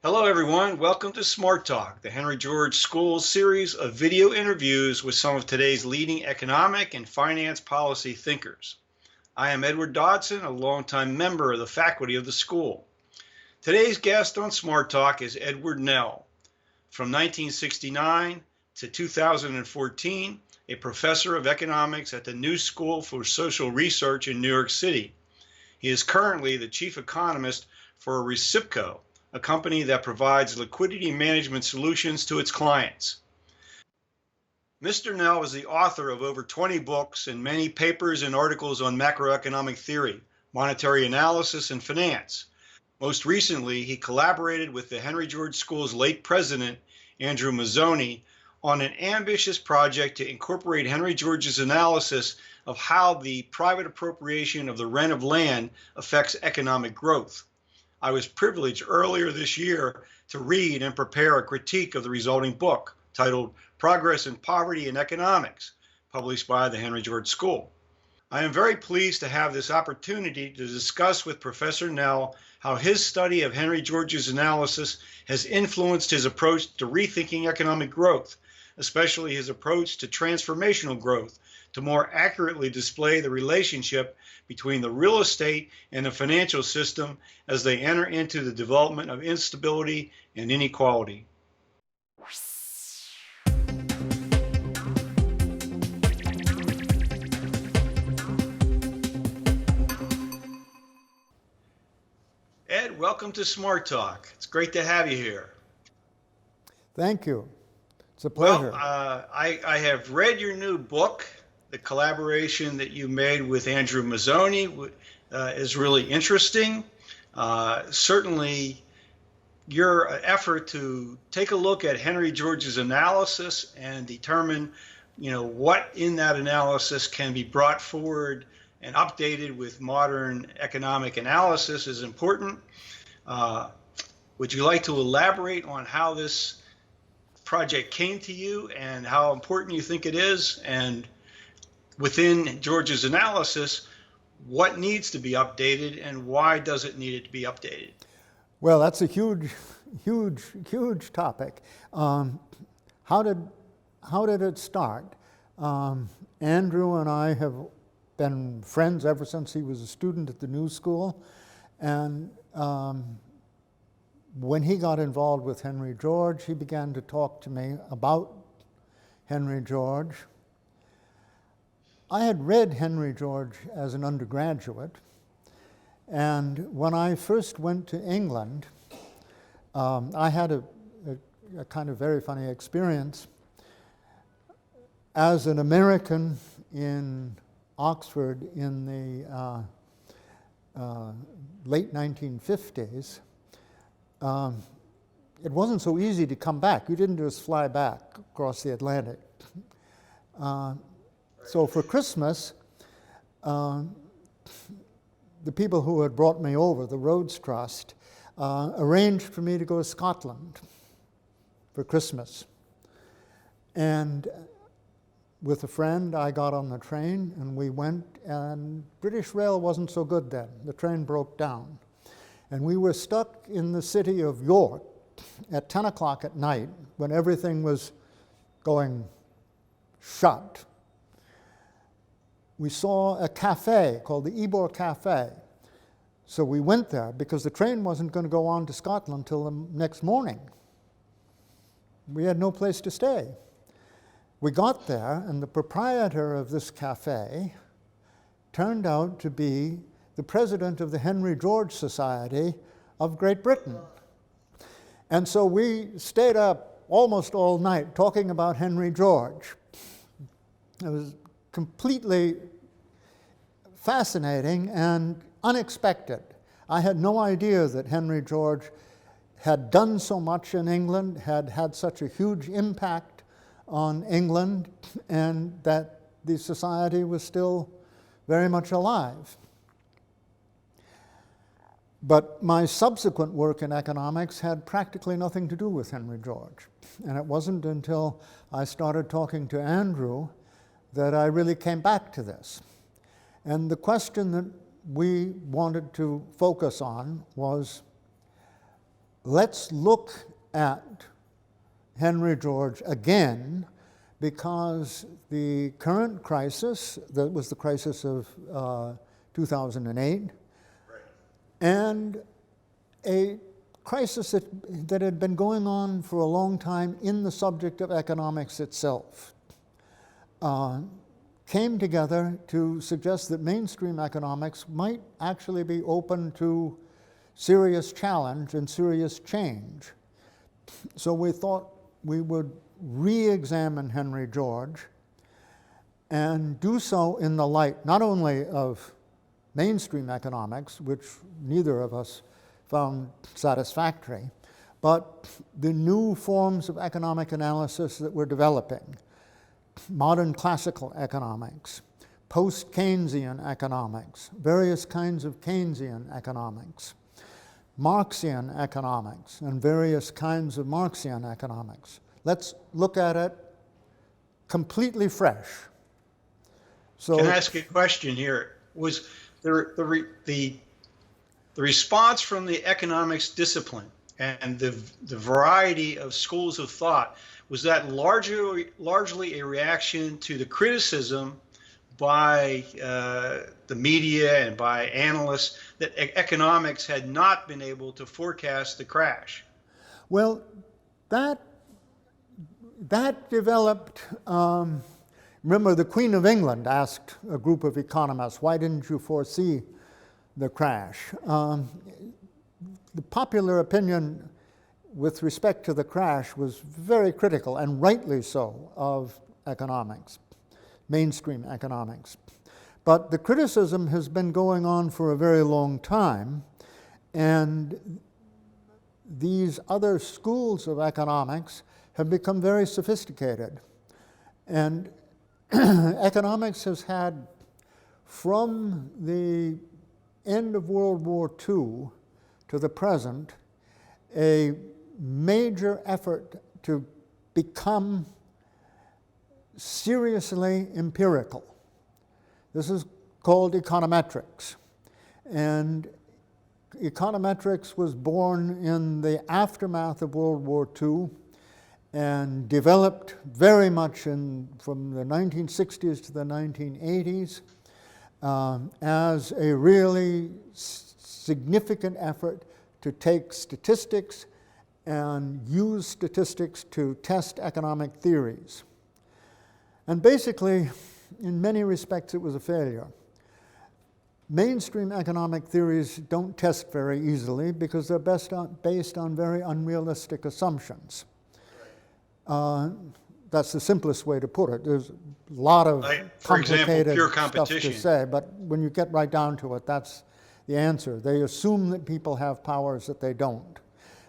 Hello, everyone. Welcome to Smart Talk, the Henry George School's series of video interviews with some of today's leading economic and finance policy thinkers. I am Edward Dodson, a longtime member of the faculty of the school. Today's guest on Smart Talk is Edward Nell. From 1969 to 2014, a professor of economics at the New School for Social Research in New York City. He is currently the chief economist for Recipco, a company that provides liquidity management solutions to its clients. Mr. Nell is the author of over 20 books and many papers and articles on macroeconomic theory, monetary analysis, and finance. Most recently, he collaborated with the Henry George School's late president, Andrew Mazzoni, on an ambitious project to incorporate Henry George's analysis of how the private appropriation of the rent of land affects economic growth. I was privileged earlier this year to read and prepare a critique of the resulting book titled Progress in Poverty and Economics, published by the Henry George School. I am very pleased to have this opportunity to discuss with Professor Nell how his study of Henry George's analysis has influenced his approach to rethinking economic growth, especially his approach to transformational growth, to more accurately display the relationship between the real estate and the financial system as they enter into the development of instability and inequality. Ed, welcome to Smart Talk. It's great to have you here. Thank you. It's a pleasure. Well, I have read your new book. The collaboration that you made with Andrew Mazzoni is really interesting. Certainly, your effort to take a look at Henry George's analysis and determine, what in that analysis can be brought forward and updated with modern economic analysis is important. Would you like to elaborate on how this project came to you and how important you think it is, and within George's analysis, what needs to be updated and why does it need it to be updated? Well, that's a huge topic. How did it start? Andrew and I have been friends ever since he was a student at the New School, and when he got involved with Henry George, he began to talk to me about Henry George. I had read Henry George as an undergraduate, and when I first went to England, I had a kind of very funny experience. As an American in Oxford in the late 1950s, it wasn't so easy to come back. You didn't just fly back across the Atlantic. So for Christmas, the people who had brought me over, the Rhodes Trust, arranged for me to go to Scotland for Christmas. And with a friend, I got on the train and we went, and British Rail wasn't so good then. The train broke down. And we were stuck in the city of York at 10 o'clock at night when everything was going shut. We saw a cafe called the Ebor Cafe. So we went there because the train wasn't going to go on to Scotland till the next morning. We had no place to stay. We got there, and the proprietor of this cafe turned out to be the president of the Henry George Society of Great Britain. And so we stayed up almost all night talking about Henry George. It was completely fascinating and unexpected. I had no idea that Henry George had done so much in England, had had such a huge impact on England, and that the society was still very much alive. But my subsequent work in economics had practically nothing to do with Henry George. And it wasn't until I started talking to Andrew that I really came back to this. And the question that we wanted to focus on was let's look at Henry George again, because the current crisis, that was the crisis of 2008, right, and a crisis that had been going on for a long time in the subject of economics itself, came together to suggest that mainstream economics might actually be open to serious challenge and serious change. So we thought we would re-examine Henry George and do so in the light not only of mainstream economics, which neither of us found satisfactory, but the new forms of economic analysis that we're developing: modern classical economics, post-Keynesian economics, various kinds of Keynesian economics, Marxian economics, and various kinds of Marxian economics. Let's look at it completely fresh. So, can I ask a question here? Was the response from the economics discipline and the variety of schools of thought, was that largely a reaction to the criticism by the media and by analysts that economics had not been able to forecast the crash? Well, that developed, remember the Queen of England asked a group of economists, why didn't you foresee the crash? The popular opinion with respect to the crash was very critical, and rightly so, of economics, mainstream economics. But the criticism has been going on for a very long time, and these other schools of economics have become very sophisticated. And economics has had, from the end of World War II to the present, a major effort to become seriously empirical. This is called econometrics. And econometrics was born in the aftermath of World War II and developed very much from the 1960s to the 1980s as a really significant effort to take statistics and use statistics to test economic theories. And basically, in many respects, it was a failure. Mainstream economic theories don't test very easily because they're based on very unrealistic assumptions. That's the simplest way to put it. There's a lot of complicated stuff to say, but when you get right down to it, that's the answer. They assume that people have powers that they don't.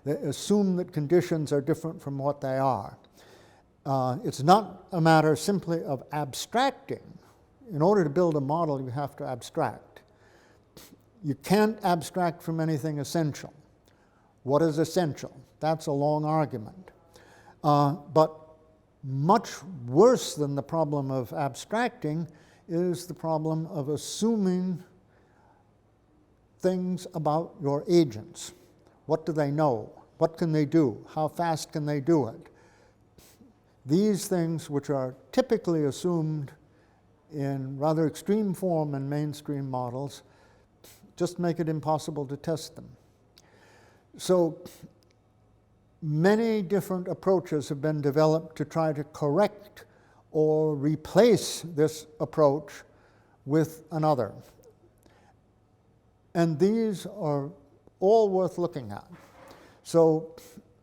They assume that conditions are different from what they are. It's not a matter simply of abstracting. In order to build a model, you have to abstract. You can't abstract from anything essential. What is essential? That's a long argument. But much worse than the problem of abstracting is the problem of assuming things about your agents. What do they know? What can they do? How fast can they do it? These things, which are typically assumed in rather extreme form in mainstream models, just make it impossible to test them. So many different approaches have been developed to try to correct or replace this approach with another. And these are all worth looking at. So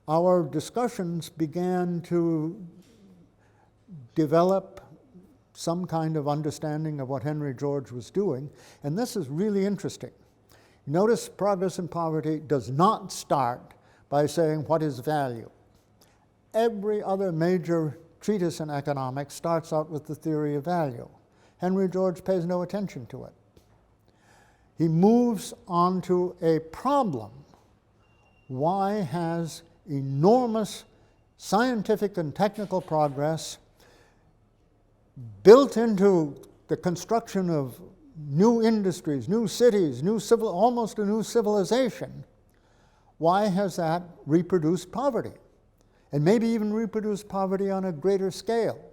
our discussions began to develop some kind of understanding of what Henry George was doing, and this is really interesting. Notice Progress and Poverty does not start by saying what is value. Every other major treatise in economics starts out with the theory of value. Henry George pays no attention to it. He moves on to a problem. Why has enormous scientific and technical progress built into the construction of new industries, new cities, almost a new civilization? why has that reproduced poverty? And maybe even reproduced poverty on a greater scale.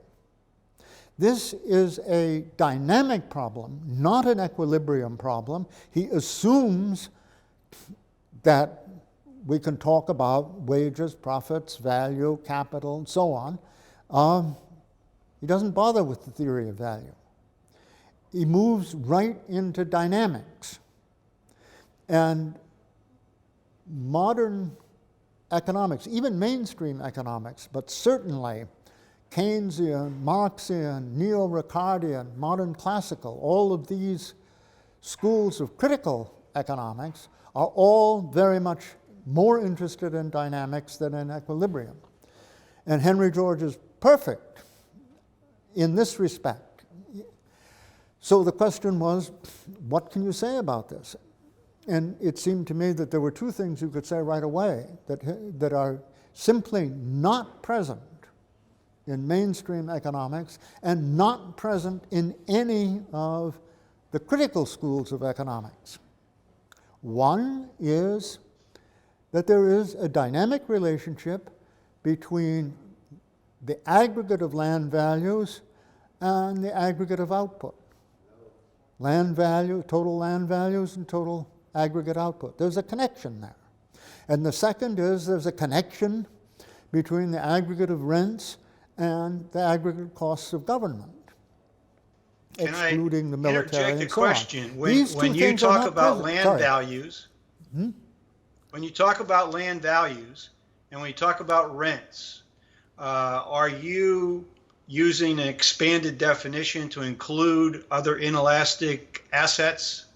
This is a dynamic problem, not an equilibrium problem. He assumes that we can talk about wages, profits, value, capital, and so on. He doesn't bother with the theory of value. He moves right into dynamics. And modern economics, even mainstream economics, but certainly Keynesian, Marxian, neo-Ricardian, modern classical, all of these schools of critical economics are all very much more interested in dynamics than in equilibrium. And Henry George is perfect in this respect. So the question was, what can you say about this? And it seemed to me that there were two things you could say right away that are simply not present in mainstream economics and not present in any of the critical schools of economics. One is that there is a dynamic relationship between the aggregate of land values and the aggregate of output. Land value, total land values and total aggregate output. There's a connection there. And the second is there's a connection between the aggregate of rents and the aggregate costs of government, excluding the military and so on. When you talk about land values, when you talk about land values and when you talk about rents, are you using an expanded definition to include other inelastic assets,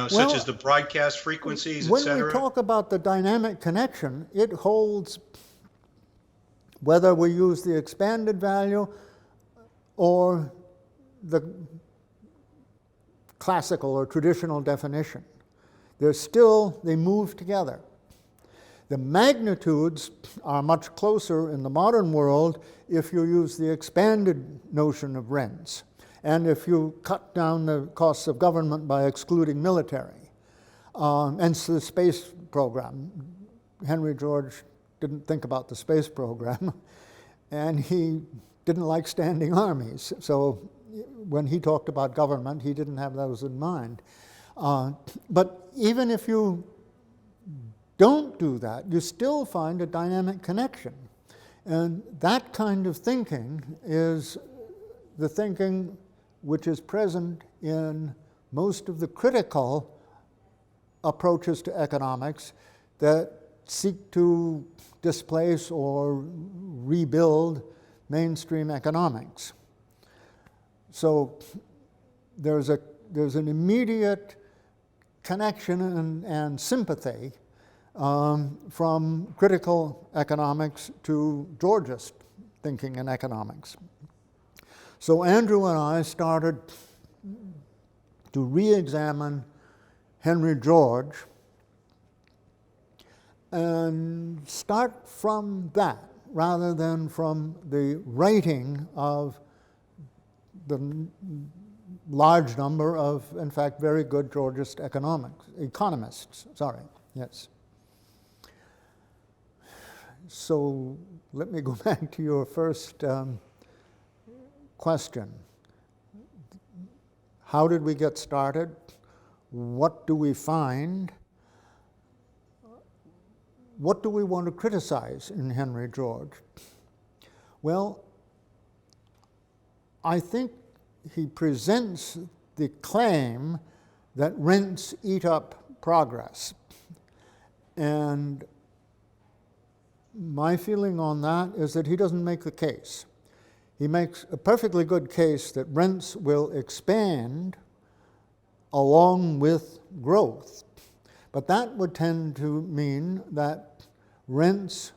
such as the broadcast frequencies, et cetera? When we talk about the dynamic connection, it holds whether we use the expanded value or the classical or traditional definition. They move together. The magnitudes are much closer in the modern world if you use the expanded notion of rents and if you cut down the costs of government by excluding military. And so the space program. Henry George didn't think about the space program, and he didn't like standing armies. So when he talked about government, he didn't have those in mind. But even if you don't do that, you still find a dynamic connection. And that kind of thinking is the thinking which is present in most of the critical approaches to economics that seek to displace or rebuild mainstream economics. So there's an immediate connection and sympathy from critical economics to Georgist thinking in economics. So Andrew and I started to re-examine Henry George and start from that rather than from the writing of the large number of, in fact, very good Georgist economists. Yes. So let me go back to your first question. How did we get started? What do we find? What do we want to criticize in Henry George? Well, I think he presents the claim that rents eat up progress. And my feeling on that is that he doesn't make the case. He makes a perfectly good case that rents will expand along with growth. But that would tend to mean that rents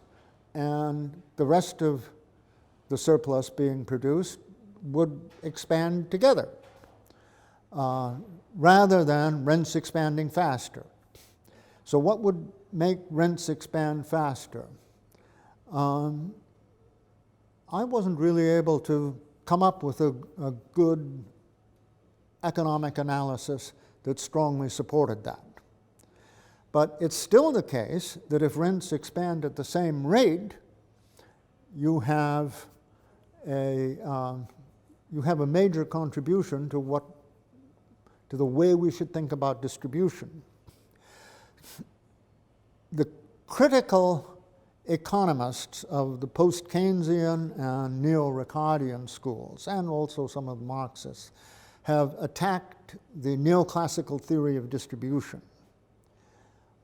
and the rest of the surplus being produced would expand together, rather than rents expanding faster. So what would make rents expand faster? I wasn't really able to come up with a good economic analysis that strongly supported that. But it's still the case that if rents expand at the same rate, you have a major contribution to the way we should think about distribution. The critical economists of the post-Keynesian and neo-Ricardian schools, and also some of the Marxists, have attacked the neoclassical theory of distribution.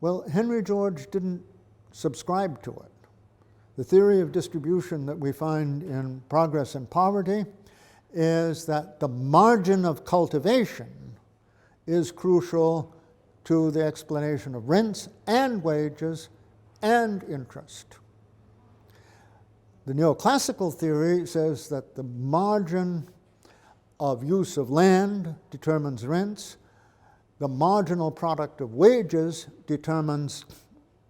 Well, Henry George didn't subscribe to it. The theory of distribution that we find in Progress and Poverty is that the margin of cultivation is crucial to the explanation of rents and wages and interest. The neoclassical theory says that the margin of use of land determines rents, the marginal product of wages determines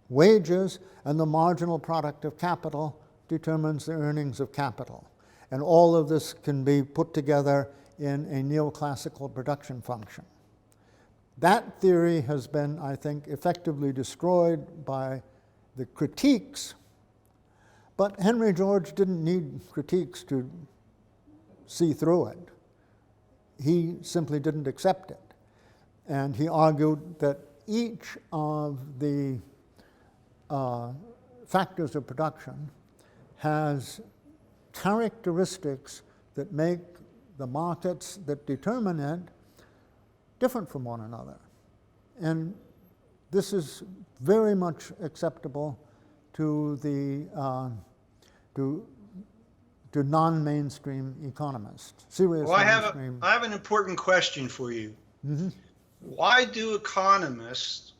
wages, and the marginal product of capital determines the earnings of capital. And all of this can be put together in a neoclassical production function. That theory has been, I think, effectively destroyed by the critiques, but Henry George didn't need critiques to see through it. He simply didn't accept it. And he argued that each of the factors of production has characteristics that make the markets that determine it different from one another. And this is very much acceptable to the to non-mainstream economists, serious mainstream. I have an important question for you. Mm-hmm. Why do economists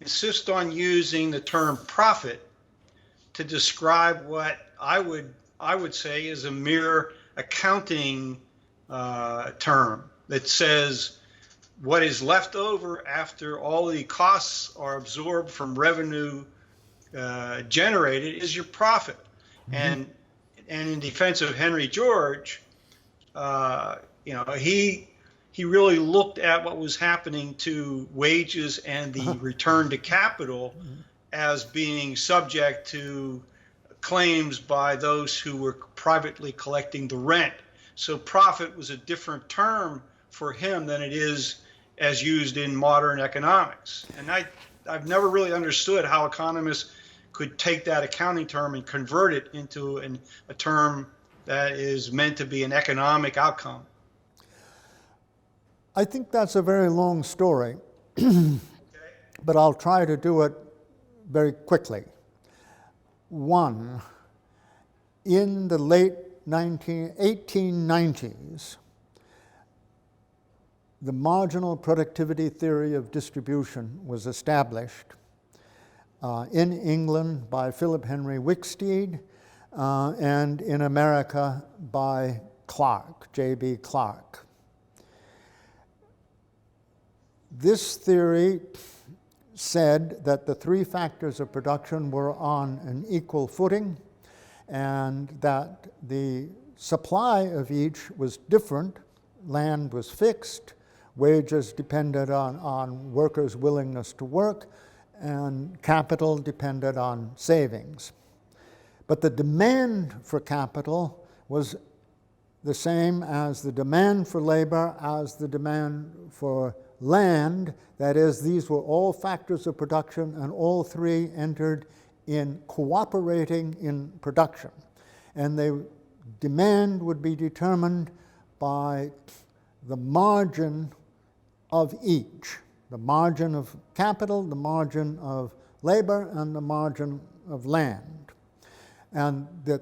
insist on using the term profit to describe what I would say is a mere accounting term that says what is left over after all the costs are absorbed from revenue generated is your profit? Mm-hmm. And in defense of Henry George, he really looked at what was happening to wages and the return to capital as being subject to claims by those who were privately collecting the rent. So profit was a different term for him than it is as used in modern economics. And I've never really understood how economists could take that accounting term and convert it into a term that is meant to be an economic outcome. I think that's a very long story, Okay. but I'll try to do it very quickly. One, in the late 1890s, the marginal productivity theory of distribution was established in England by Philip Henry Wicksteed and in America by Clark, J.B. Clark. This theory said that the three factors of production were on an equal footing and that the supply of each was different. Land was fixed, wages depended on workers' willingness to work, and capital depended on savings. But the demand for capital was the same as the demand for labor, as the demand for land. That is, these were all factors of production, and all three entered in cooperating in production. And the demand would be determined by the margin of each, the margin of capital, the margin of labor, and the margin of land. And that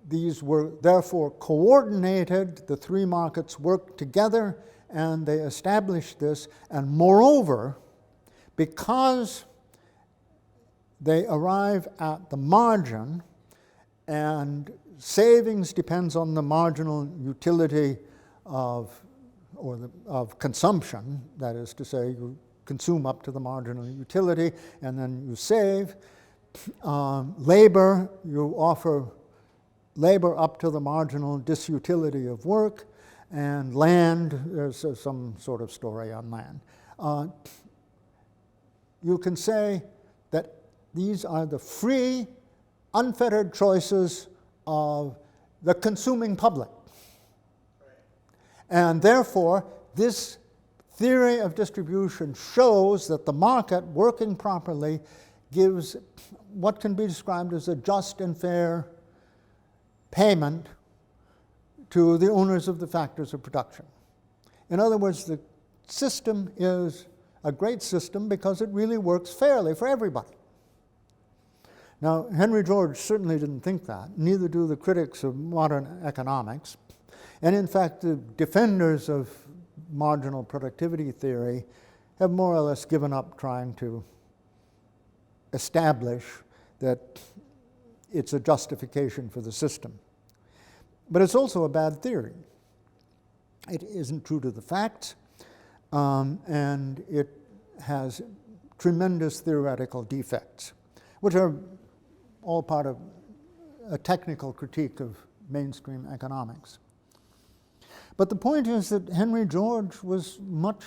these were therefore coordinated, the three markets worked together, and they established this. And moreover, because they arrive at the margin, and savings depends on the marginal utility of consumption, that is to say, you consume up to the marginal utility, and then you save. Labor, you offer labor up to the marginal disutility of work, and land, there's some sort of story on land. you can say that these are the free, unfettered choices of the consuming public. And therefore, this theory of distribution shows that the market, working properly, gives what can be described as a just and fair payment to the owners of the factors of production. In other words, the system is a great system because it really works fairly for everybody. Now, Henry George certainly didn't think that, neither do the critics of modern economics. And in fact, the defenders of marginal productivity theory have more or less given up trying to establish that it's a justification for the system. But it's also a bad theory. It isn't true to the facts, and it has tremendous theoretical defects, which are all part of a technical critique of mainstream economics. But the point is that Henry George was much,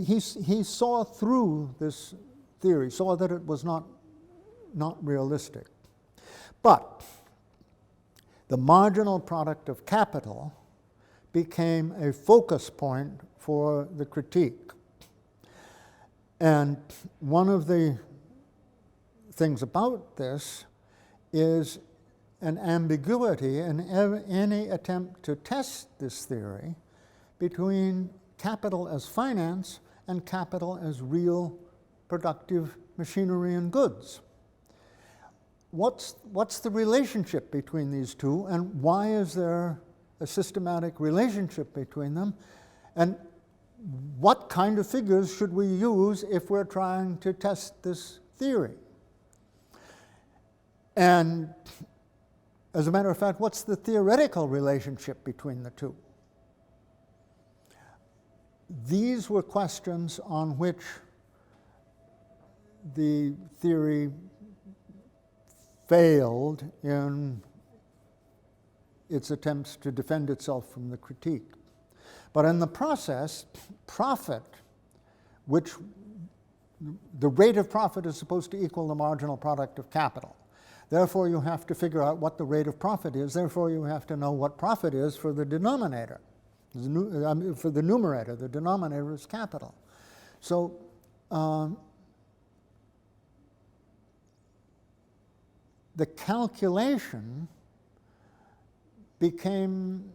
he saw through this theory, saw that it was not realistic. But the marginal product of capital became a focus point for the critique. And one of the things about this is an ambiguity in any attempt to test this theory between capital as finance and capital as real productive machinery and goods. What's the relationship between these two, and why is there a systematic relationship between them? And what kind of figures should we use if we're trying to test this theory? And as a matter of fact, what's the theoretical relationship between the two? These were questions on which the theory failed in its attempts to defend itself from the critique. But in the process, profit, which the rate of profit is supposed to equal the marginal product of capital. Therefore, you have to figure out what the rate of profit is. Therefore, you have to know what profit is for the denominator. For the numerator, the denominator is capital. So the calculation became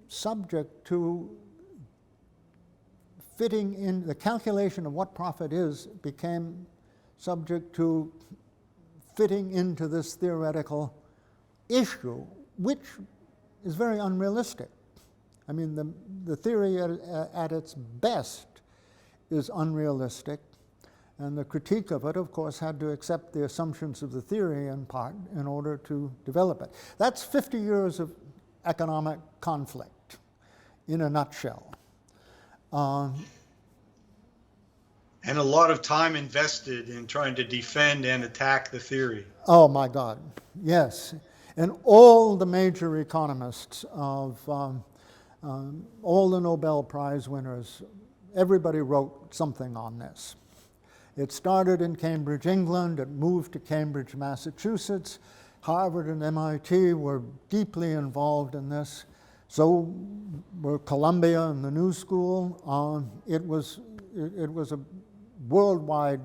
subject to fitting in, the calculation of what profit is became subject to fitting into this theoretical issue, which is very unrealistic. I mean, the theory at its best is unrealistic, and the critique of it, of course, had to accept the assumptions of the theory in part in order to develop it. That's 50 years of economic conflict in a nutshell. And a lot of time invested in trying to defend and attack the theory. Oh, my God, yes. And all the major economists of all the Nobel Prize winners, everybody wrote something on this. It started in Cambridge, England. It moved to Cambridge, Massachusetts. Harvard and MIT were deeply involved in this. So were Columbia and the New School. It was a worldwide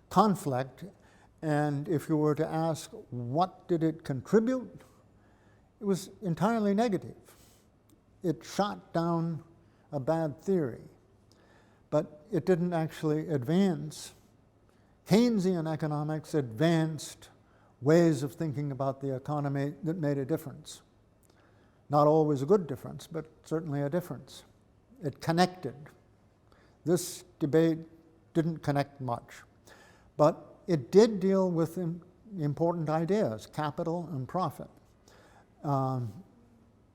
conflict, and if you were to ask what did it contribute, it was entirely negative. It shot down a bad theory, but it didn't actually advance. Keynesian economics advanced ways of thinking about the economy that made a difference. Not always a good difference, but certainly a difference. It connected. This debate didn't connect much, but it did deal with important ideas, capital and profit.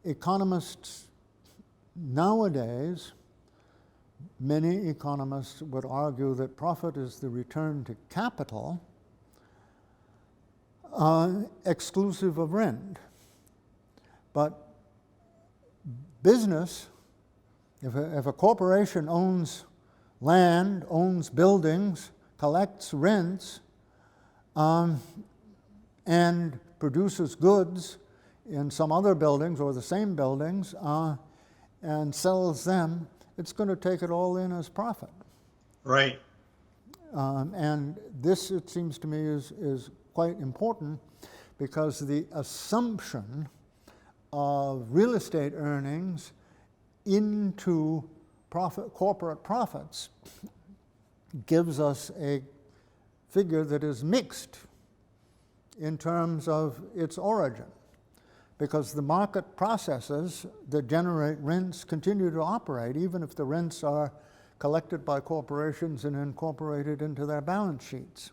Economists nowadays, many economists would argue that profit is the return to capital exclusive of rent. But business, if a corporation owns land, owns buildings, collects rents, and produces goods in some other buildings or the same buildings and sells them, it's going to take it all in as profit. Right. And this, it seems to me, is quite important, because the assumption of real estate earnings into corporate profits gives us a figure that is mixed in terms of its origin, because the market processes that generate rents continue to operate even if the rents are collected by corporations and incorporated into their balance sheets.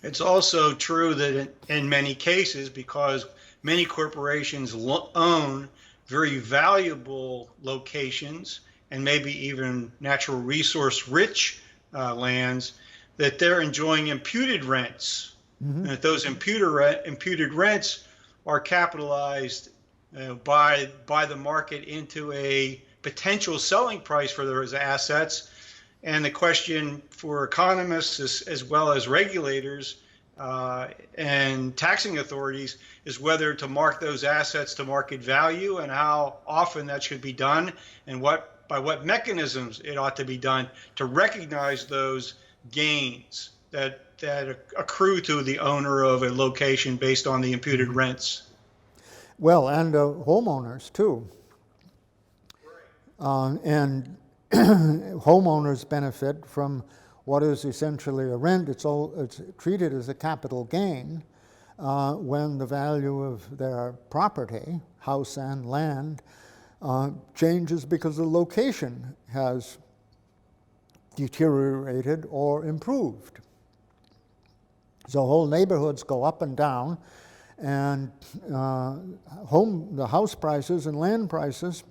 It's also true that in many cases, because many corporations own very valuable locations and maybe even natural resource rich lands, that they're enjoying imputed rents. Mm-hmm. And that those imputed rents are capitalized by the market into a potential selling price for those assets. And the question for economists as well as regulators and taxing authorities is whether to mark those assets to market value and how often that should be done, and by what mechanisms it ought to be done to recognize those gains that accrue to the owner of a location based on the imputed rents. Well, and homeowners too. And homeowners benefit from what is essentially a rent. It's treated as a capital gain when the value of their property, house and land, changes because the location has deteriorated or improved. So whole neighborhoods go up and down, and the house prices and land prices,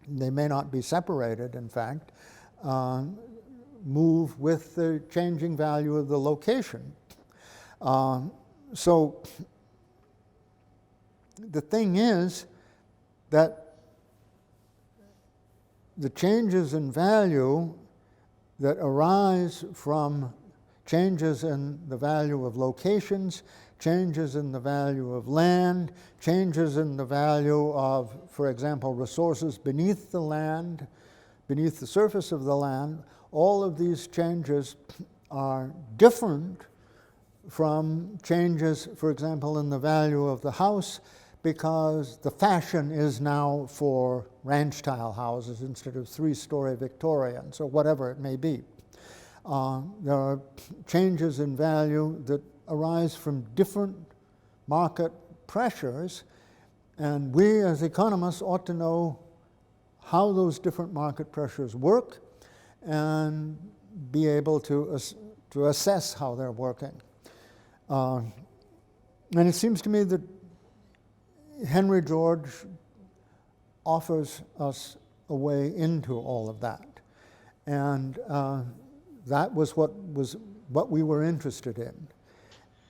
they may not be separated, in fact, move with the changing value of the location. So the thing is that the changes in value that arise from changes in the value of locations, changes in the value of land, changes in the value of, for example, resources beneath the land, beneath the surface of the land, all of these changes are different from changes, for example, in the value of the house, because the fashion is now for ranch-style houses instead of three-story Victorians, or whatever it may be. There are changes in value that arise from different market pressures, and we as economists ought to know how those different market pressures work and be able to assess how they're working. And it seems to me that Henry George offers us a way into all of that. And that was what we were interested in.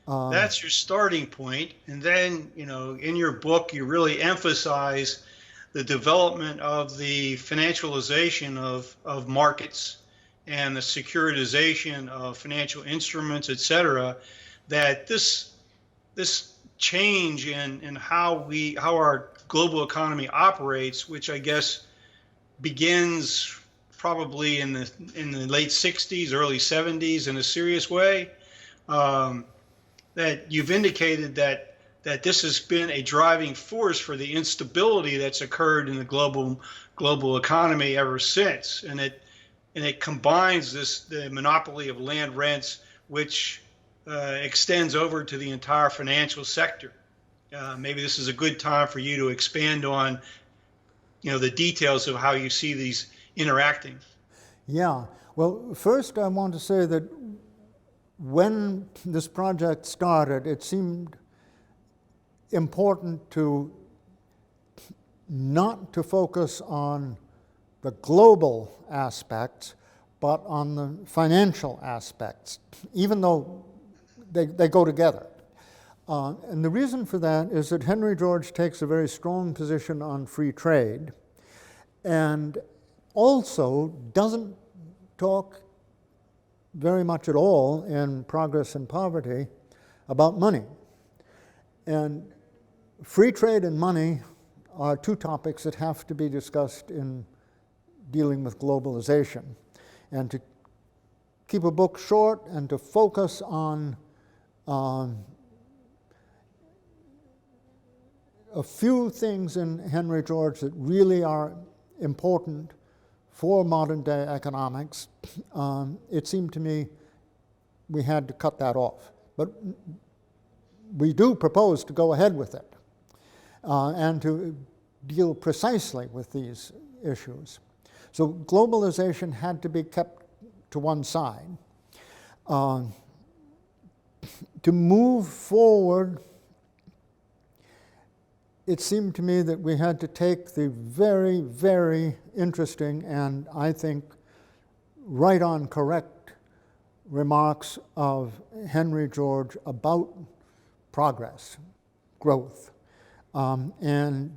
That's your starting point. And then, in your book, you really emphasize the development of the financialization of markets and the securitization of financial instruments, et cetera, that this change in how our global economy operates, which I guess begins probably in the late 60s, early 70s in a serious way, that you've indicated that this has been a driving force for the instability that's occurred in the global economy ever since, and it combines the monopoly of land rents, which extends over to the entire financial sector. Maybe this is a good time for you to expand on, the details of how you see these interacting. Yeah. Well, first I want to say that when this project started, it seemed important to not to focus on the global aspects, but on the financial aspects, even though they go together. And the reason for that is that Henry George takes a very strong position on free trade, and also doesn't talk very much at all in Progress and Poverty about money. And free trade and money are two topics that have to be discussed in dealing with globalization. And to keep a book short and to focus on a few things in Henry George that really are important for modern day economics, it seemed to me we had to cut that off. But we do propose to go ahead with it and to deal precisely with these issues. So globalization had to be kept to one side. To move forward, it seemed to me that we had to take the very, very interesting and I think right on correct remarks of Henry George about progress, growth, and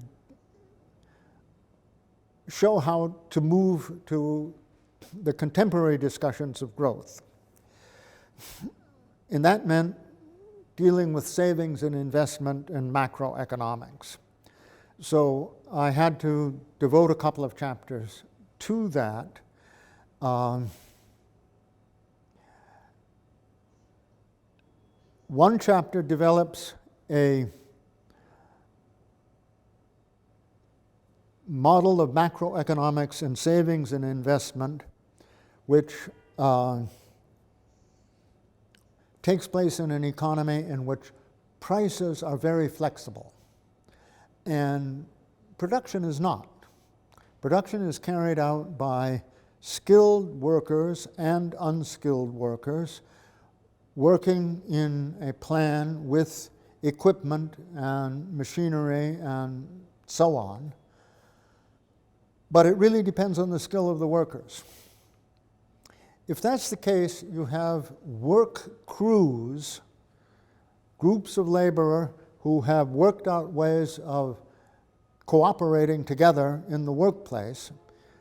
show how to move to the contemporary discussions of growth. And that meant dealing with savings and investment and macroeconomics. So I had to devote a couple of chapters to that. One chapter develops a model of macroeconomics and savings and investment, which takes place in an economy in which prices are very flexible and production is not. Production is carried out by skilled workers and unskilled workers working in a plan with equipment and machinery and so on. But it really depends on the skill of the workers. If that's the case, you have work crews, groups of laborers who have worked out ways of cooperating together in the workplace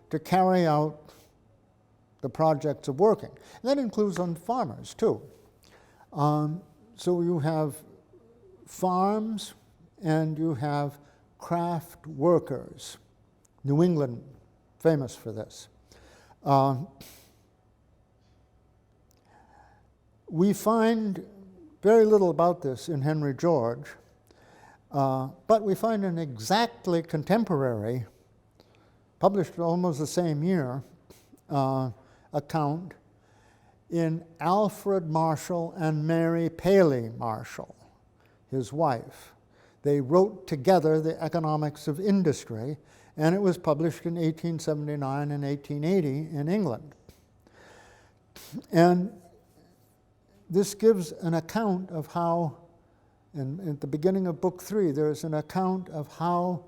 to carry out the projects of working. And that includes on farmers, too. So you have farms and you have craft workers. New England, famous for this. We find very little about this in Henry George, but we find an exactly contemporary, published almost the same year, account in Alfred Marshall and Mary Paley Marshall, his wife. They wrote together The Economics of Industry, and it was published in 1879 and 1880 in England. And this gives an account of how, at the beginning of Book 3, there's an account of how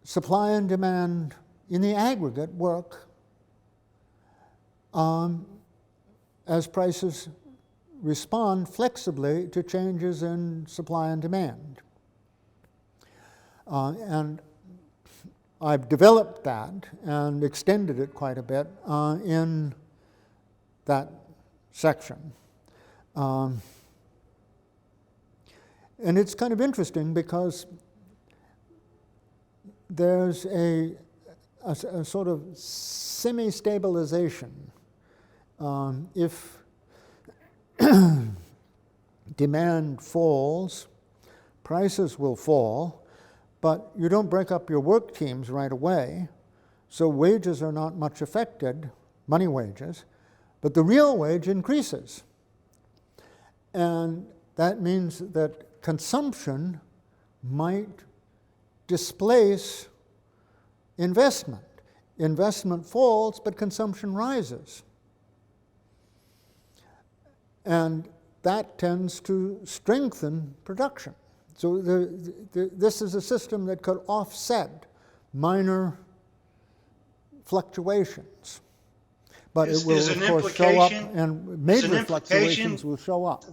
supply and demand in the aggregate work as prices respond flexibly to changes in supply and demand. And I've developed that and extended it quite a bit in that section. And it's kind of interesting because there's a sort of semi-stabilization. If demand falls, prices will fall, but you don't break up your work teams right away, so wages are not much affected, money wages, but the real wage increases. And that means that consumption might displace investment. Investment falls, but consumption rises. And that tends to strengthen production. So this is a system that could offset minor fluctuations. But it will, of course, show up, and major fluctuations will show up.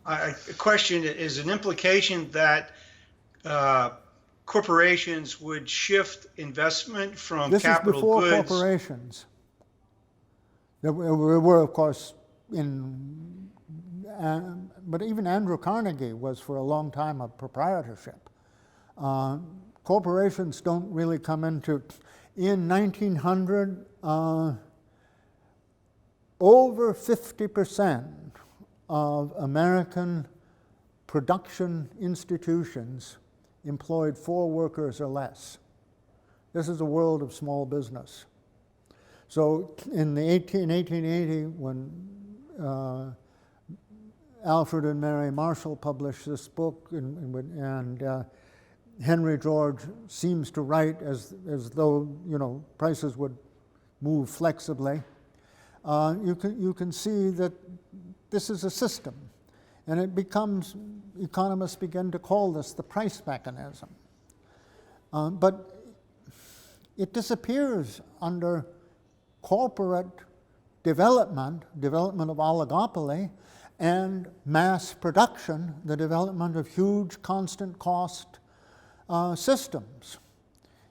A question is an implication that corporations would shift investment from This is capital before goods. corporations. There were, of course, but even Andrew Carnegie was for a long time a proprietorship. Corporations don't really come into, in 1900, over 50% of American production institutions employed 4 workers or less. This is a world of small business. So in 1880, when Alfred and Mary Marshall published this book, and Henry George seems to write as though, you know, prices would move flexibly, you can see that this is a system, and it becomes, economists begin to call this the price mechanism. But it disappears under corporate development of oligopoly, and mass production, the development of huge constant cost systems.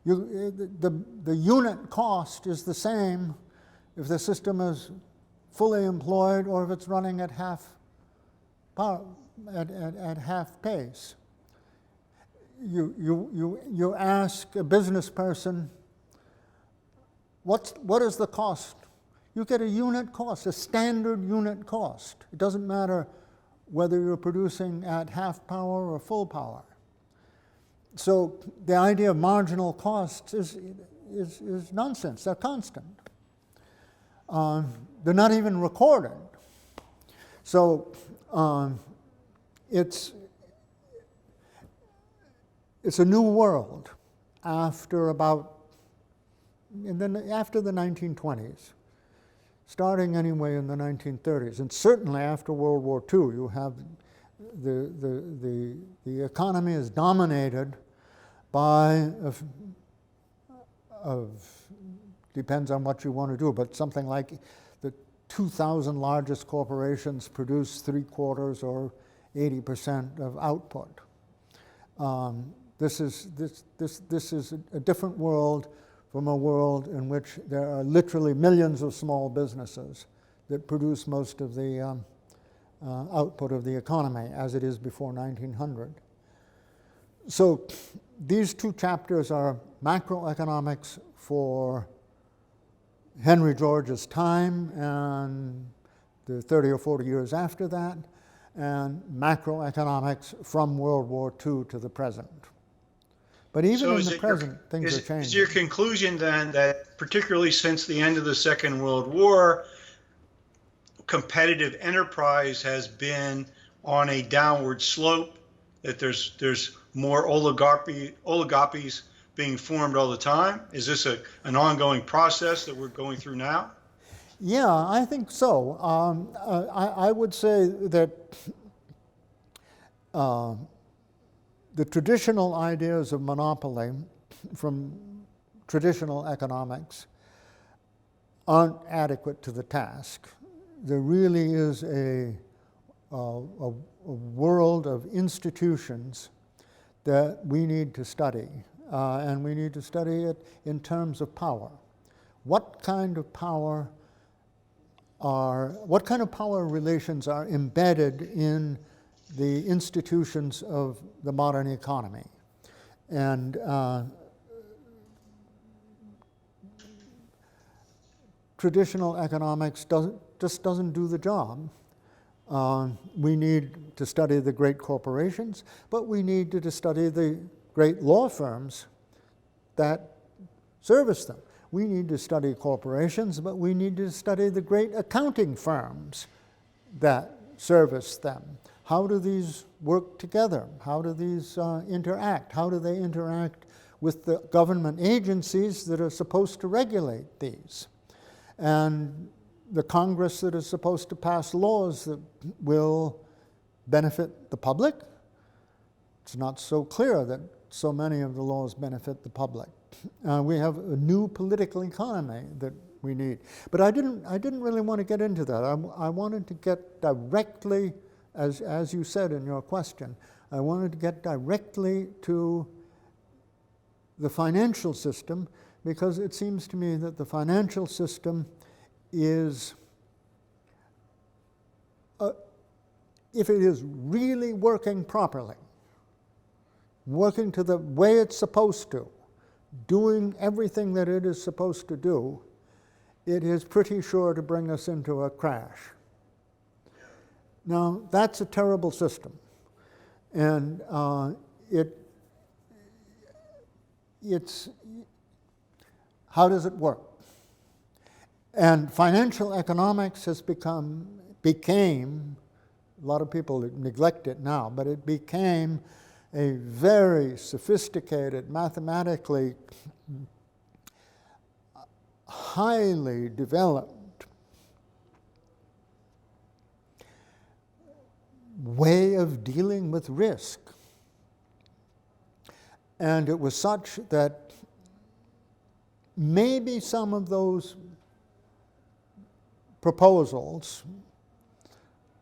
The unit cost is the same if the system is fully employed or if it's running at half power, at half pace. You ask a business person, what is the cost? You get a unit cost, a standard unit cost. It doesn't matter whether you're producing at half power or full power. So the idea of marginal costs is nonsense. They're constant. They're not even recorded. So it's a new world after after the 1920s. Starting anyway in the 1930s, and certainly after World War II, you have the economy is dominated by, depends on what you want to do, but something like the 2,000 largest corporations produce 3/4 or 80% of output. This is a different world from a world in which there are literally millions of small businesses that produce most of the output of the economy, as it is before 1900. So these 2 chapters are macroeconomics for Henry George's time and the 30 or 40 years after that, and macroeconomics from World War II to the present. But even in the present, things are changing. Is your conclusion then that particularly since the end of the Second World War, competitive enterprise has been on a downward slope, that there's more oligopolies being formed all the time? Is this an ongoing process that we're going through now? Yeah, I think so. I would say that the traditional ideas of monopoly from traditional economics aren't adequate to the task. There really is a world of institutions that we need to study, and we need to study it in terms of power. What kind of power relations are embedded in the institutions of the modern economy? And traditional economics just doesn't do the job. We need to study the great corporations, but we need to study the great law firms that service them. We need to study corporations, but we need to study the great accounting firms that service them. How do these work together? How do these interact? How do they interact with the government agencies that are supposed to regulate these? And the Congress that is supposed to pass laws that will benefit the public? It's not so clear that so many of the laws benefit the public. We have a new political economy that we need. But I didn't really want to get into that. I wanted to get directly, as you said in your question, I wanted to get directly to the financial system, because it seems to me that the financial system is, if it is really working properly, working to the way it's supposed to, doing everything that it is supposed to do, it is pretty sure to bring us into a crash. Now, that's a terrible system. And it's how does it work? And financial economics became, a lot of people neglect it now, but it became a very sophisticated, mathematically highly developed way of dealing with risk. And it was such that maybe some of those proposals,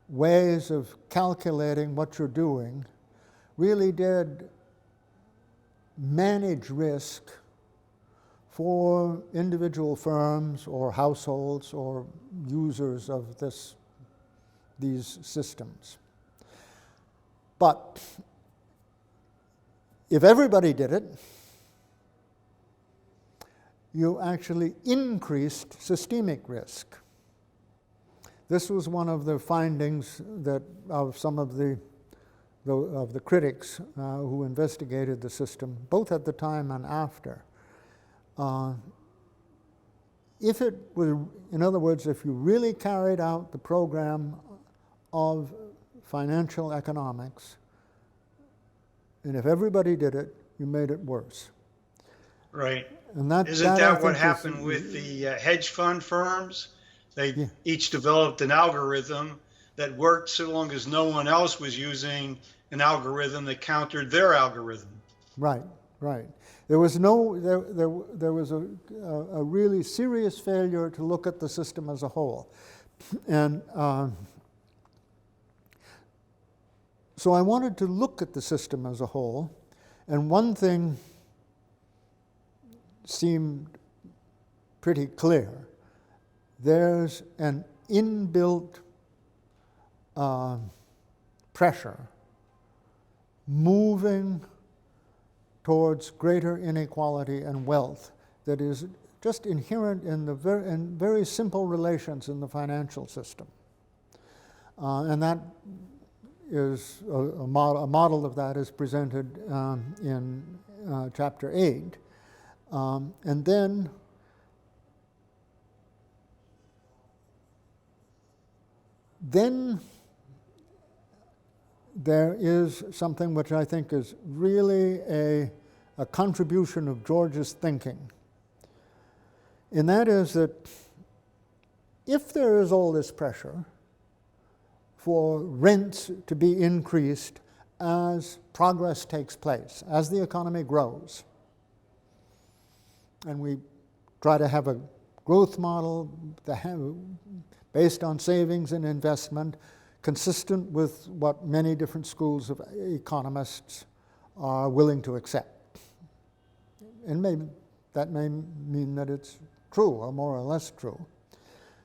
ways of calculating what you're doing, really did manage risk for individual firms or households or users of these systems. But if everybody did it, you actually increased systemic risk. This was one of the findings of some of the critics who investigated the system, both at the time and after. If it were, in other words, if you really carried out the program of financial economics, and if everybody did it, you made it worse. Right. And Isn't that what happened with the hedge fund firms? They each developed an algorithm that worked so long as no one else was using an algorithm that countered their algorithm. Right, right. There was a really serious failure to look at the system as a whole. And so I wanted to look at the system as a whole, and one thing seemed pretty clear. There's an inbuilt pressure moving towards greater inequality and wealth that is just inherent in the very simple relations in the financial system. And that is a model of that is presented in chapter 8. And then there is something which I think is really a contribution of George's thinking. And that is that if there is all this pressure for rents to be increased as progress takes place, as the economy grows, and we try to have a growth model based on savings and investment, consistent with what many different schools of economists are willing to accept. And that may mean that it's true, or more or less true.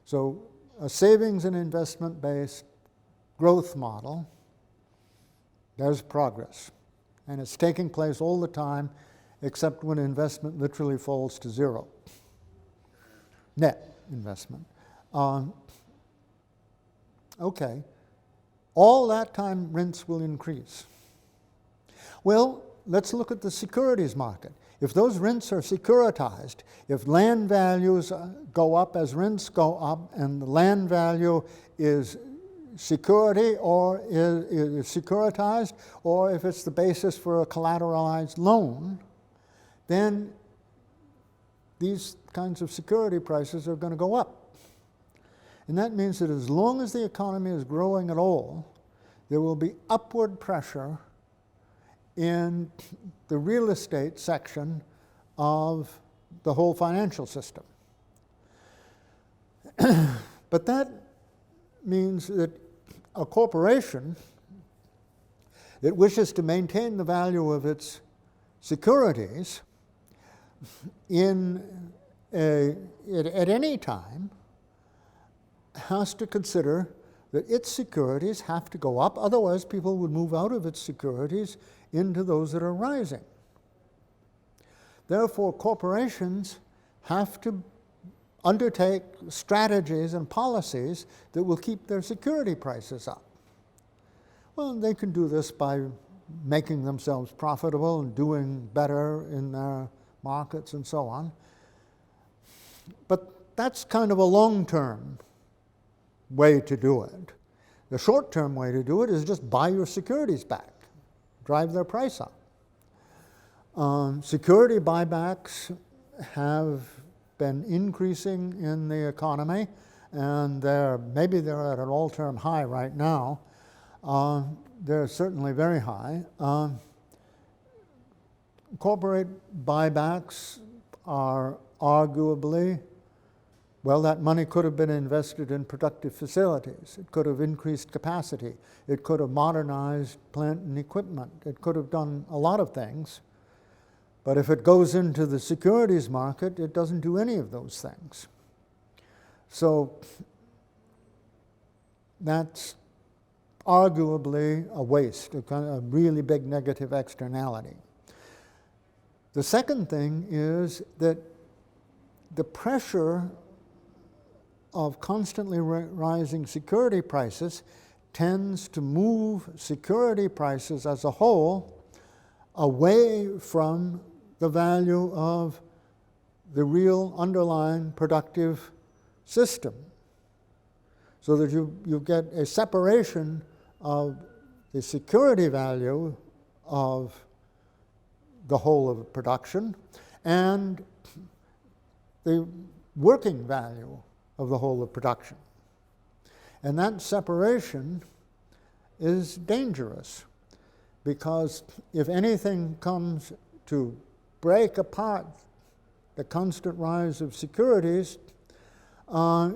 So a savings and investment-based growth model, there's progress. And it's taking place all the time, except when investment literally falls to zero. Net investment. Okay. All that time, rents will increase. Well, let's look at the securities market. If those rents are securitized, if land values go up as rents go up, and the land value is security or is securitized, or if it's the basis for a collateralized loan, then these kinds of security prices are going to go up. And that means that as long as the economy is growing at all, there will be upward pressure in the real estate section of the whole financial system. But that means that a corporation that wishes to maintain the value of its securities at any time has to consider that its securities have to go up, otherwise people would move out of its securities into those that are rising. Therefore, corporations have to undertake strategies and policies that will keep their security prices up. Well, they can do this by making themselves profitable and doing better in their markets and so on. But that's kind of a long-term way to do it. The short-term way to do it is just buy your securities back, drive their price up. Security buybacks have been increasing in the economy, and maybe they're at an all-time high right now. They're certainly very high. Corporate buybacks are arguably, well, that money could have been invested in productive facilities. It could have increased capacity. It could have modernized plant and equipment. It could have done a lot of things. But if it goes into the securities market, it doesn't do any of those things. So that's arguably a waste, a really big negative externality. The second thing is that the pressure of constantly rising security prices tends to move security prices as a whole away from the value of the real underlying productive system, so that you get a separation of the security value of the whole of production and the working value of the whole of production. And that separation is dangerous, because if anything comes to break apart the constant rise of securities, and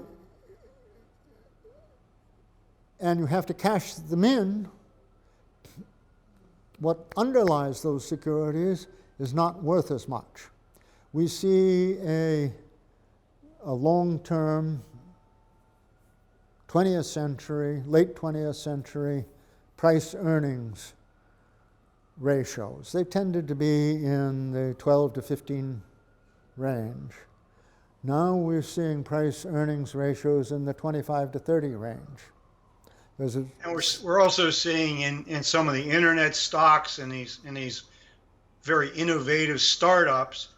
you have to cash them in, what underlies those securities is not worth as much. We see a long-term 20th century, late 20th century price-earnings ratios. They tended to be in the 12 to 15 range. Now we're seeing price-earnings ratios in the 25 to 30 range. And we're also seeing in some of the internet stocks and these very innovative startups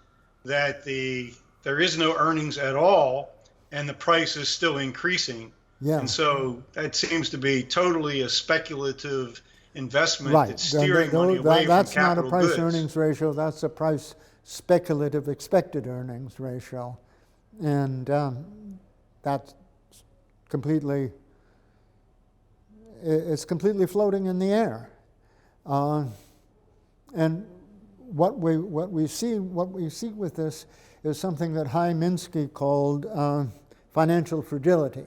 that there is no earnings at all, and the price is still increasing. Yeah. And so that seems to be totally a speculative investment right. that's steering money away from capital goods. That's not a price-earnings ratio. That's a price-speculative expected earnings ratio. And that's completely floating in the air. And what we see with this is something that Minsky called financial fragility.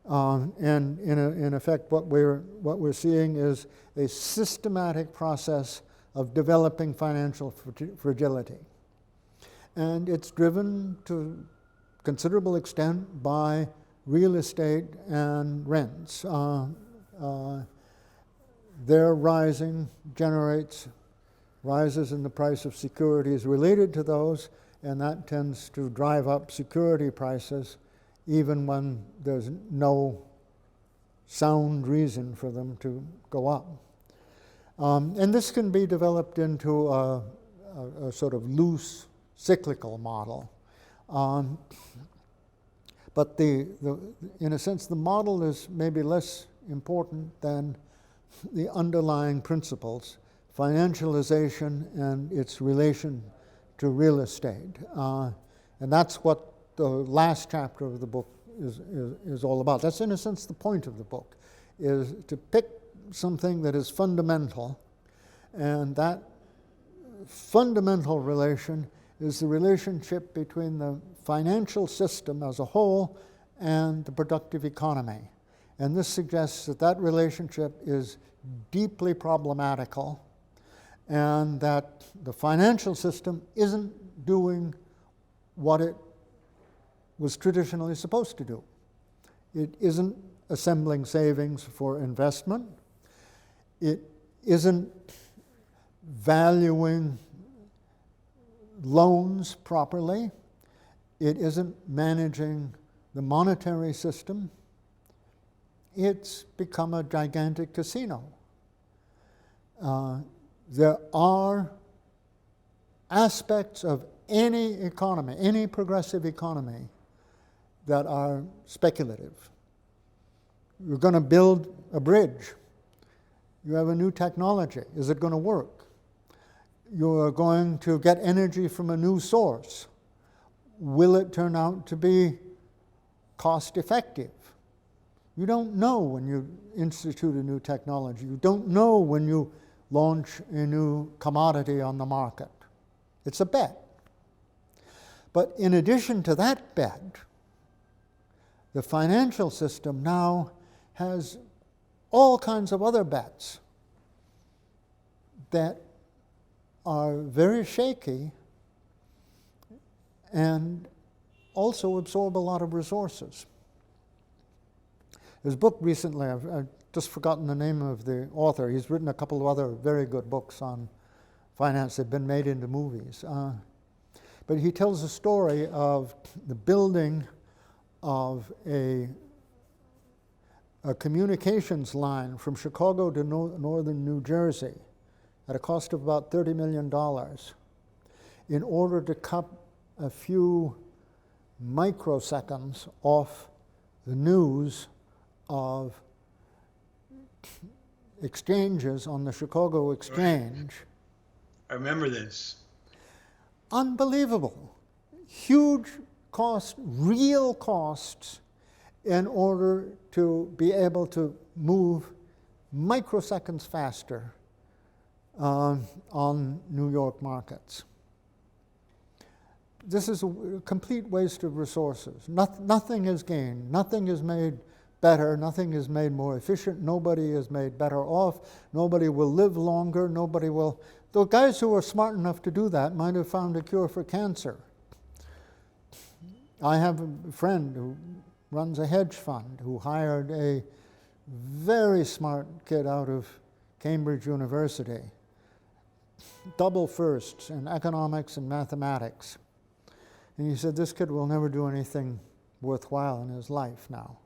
And in effect, what we're seeing is a systematic process of developing financial fragility. And it's driven to considerable extent by real estate and rents. Their rising generates rises in the price of securities related to those, and that tends to drive up security prices even when there's no sound reason for them to go up. And this can be developed into a sort of loose cyclical model. But in a sense, the model is maybe less important than the underlying principles, financialization and its relation to real estate. And that's what the last chapter of the book is all about. That's, in a sense, the point of the book, is to pick something that is fundamental, and that fundamental relation is the relationship between the financial system as a whole and the productive economy. And this suggests that relationship is deeply problematical and that the financial system isn't doing what it was traditionally supposed to do. It isn't assembling savings for investment. It isn't valuing loans properly. It isn't managing the monetary system. It's become a gigantic casino. There are aspects of any economy, any progressive economy, that are speculative. You're going to build a bridge. You have a new technology. Is it going to work? You're going to get energy from a new source. Will it turn out to be cost effective? You don't know when you institute a new technology. You don't know when you launch a new commodity on the market. It's a bet. But in addition to that bet, the financial system now has all kinds of other bets that are very shaky and also absorb a lot of resources. There's a book recently, I've just forgotten the name of the author. He's written a couple of other very good books on finance that have been made into movies. But he tells a story of the building of a communications line from Chicago to northern New Jersey at a cost of about $30 million in order to cut a few microseconds off the news of exchanges on the Chicago Exchange. I remember this. Unbelievable. Huge cost, real costs, in order to be able to move microseconds faster on New York markets. This is a complete waste of resources. Nothing is gained. Nothing is made better. Nothing is made more efficient. Nobody is made better off. Nobody will live longer. Nobody will. The guys who are smart enough to do that might have found a cure for cancer. I have a friend who runs a hedge fund who hired a very smart kid out of Cambridge University, double firsts in economics and mathematics. And he said, this kid will never do anything worthwhile in his life now.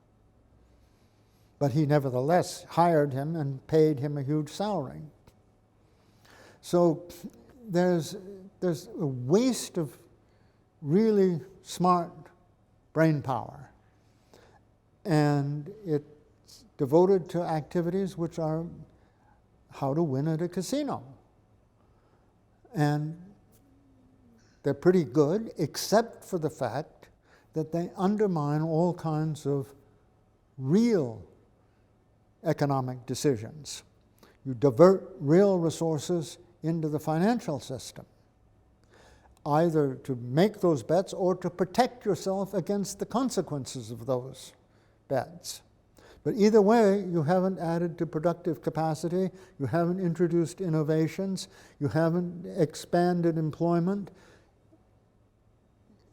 But he nevertheless hired him and paid him a huge salary. So there's a waste of really smart brain power. And it's devoted to activities which are how to win at a casino. And they're pretty good, except for the fact that they undermine all kinds of real economic decisions. You divert real resources into the financial system, either to make those bets or to protect yourself against the consequences of those bets. But either way, you haven't added to productive capacity, you haven't introduced innovations, you haven't expanded employment.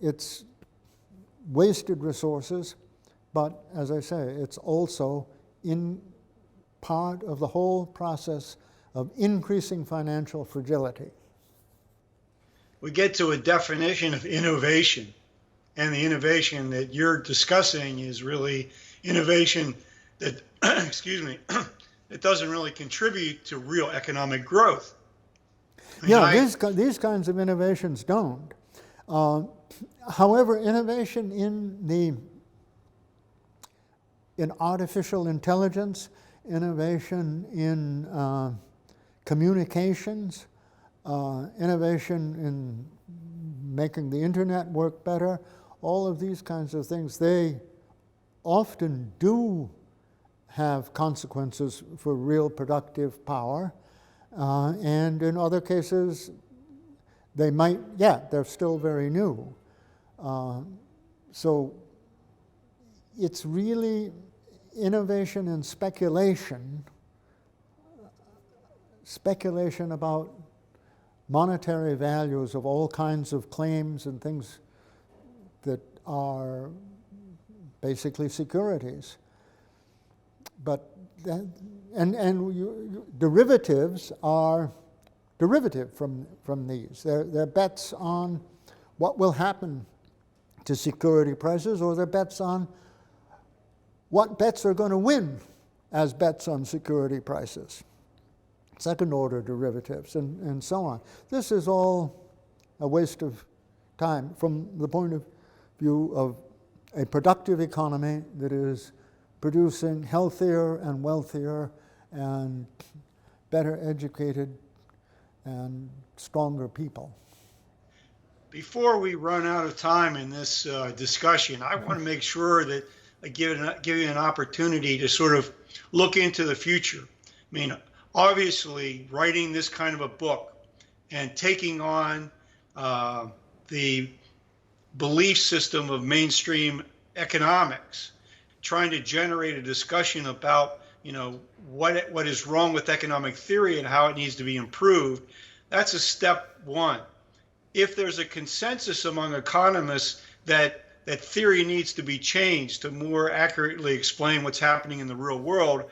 It's wasted resources, but as I say, it's also in part of the whole process of increasing financial fragility. We get to a definition of innovation, and the innovation that you're discussing is really innovation that, excuse me, that doesn't really contribute to real economic growth. These kinds of innovations don't. However, innovation in artificial intelligence, innovation in communications, innovation in making the internet work better, all of these kinds of things, they often do have consequences for real productive power. And in other cases, they might, they're still very new. So it's really innovation and speculation about monetary values of all kinds of claims and things that are basically securities. But derivatives are derivative from these. They're bets on what will happen to security prices, or they're bets on what bets are going to win as bets on security prices. Second order derivatives, and so on. This is all a waste of time from the point of view of a productive economy that is producing healthier and wealthier and better educated and stronger people. Before we run out of time in this discussion, I want to make sure that I give you an opportunity to sort of look into the future. I mean, obviously, writing this kind of a book and taking on the belief system of mainstream economics, trying to generate a discussion about, what is wrong with economic theory and how it needs to be improved, that's a step one. If there's a consensus among economists that theory needs to be changed to more accurately explain what's happening in the real world,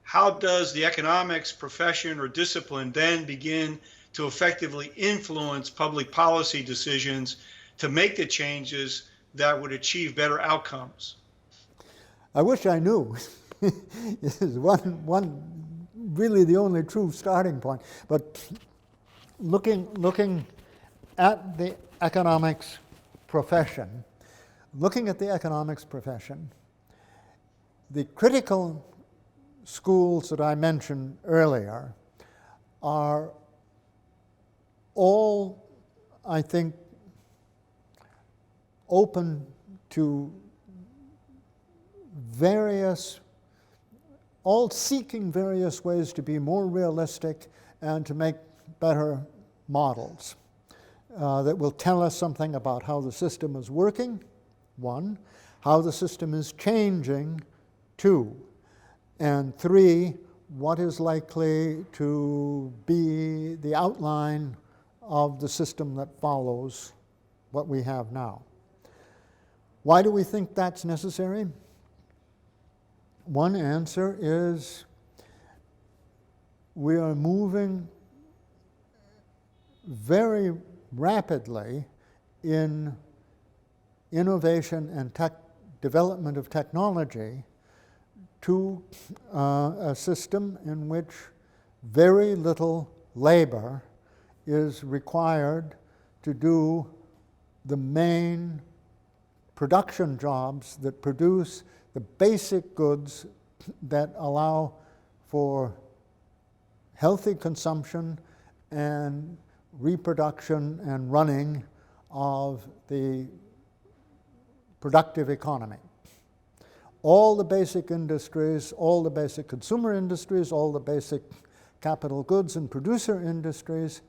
how does the economics profession or discipline then begin to effectively influence public policy decisions to make the changes that would achieve better outcomes? I wish I knew. This is one really the only true starting point. But looking at the economics profession, the critical schools that I mentioned earlier are all, I think, open to all seeking various ways to be more realistic and to make better models that will tell us something about how the system is working, one, how the system is changing, two, and three, what is likely to be the outline of the system that follows what we have now. Why do we think that's necessary? One answer is we are moving very rapidly in innovation and development of technology to a system in which very little labor is required to do the main production jobs that produce the basic goods that allow for healthy consumption and reproduction and running of the productive economy. All the basic industries, all the basic consumer industries, all the basic capital goods and producer industries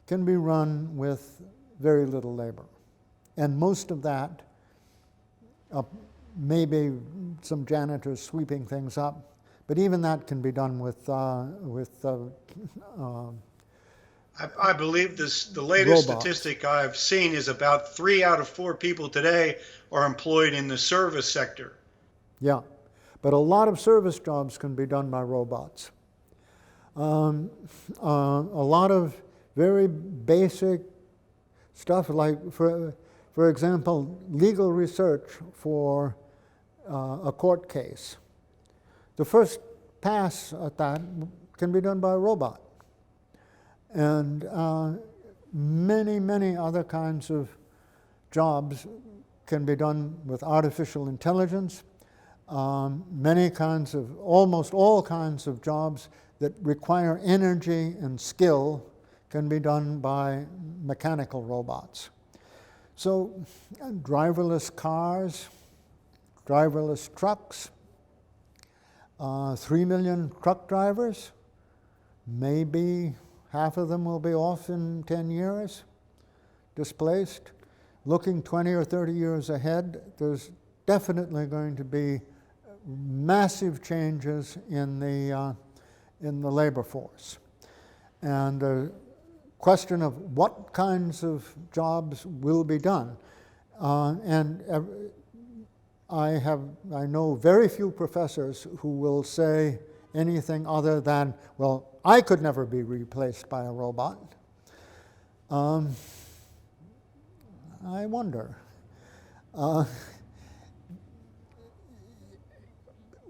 can be run with very little labor. And most of that, maybe some janitors sweeping things up, but even that can be done with I believe the latest robots. statistic I've seen is about 3 out of 4 people today are employed in the service sector. Yeah, but a lot of service jobs can be done by robots. A lot of very basic stuff, like for example, legal research for a court case. The first pass at that can be done by a robot. And many other kinds of jobs can be done with artificial intelligence. Almost all kinds of jobs that require energy and skill can be done by mechanical robots. So driverless cars, driverless trucks, 3 million truck drivers, maybe half of them will be off in 10 years, displaced. Looking 20 or 30 years ahead, there's definitely going to be massive changes in the labor force. And question of what kinds of jobs will be done. I know very few professors who will say anything other than, well, I could never be replaced by a robot. I wonder.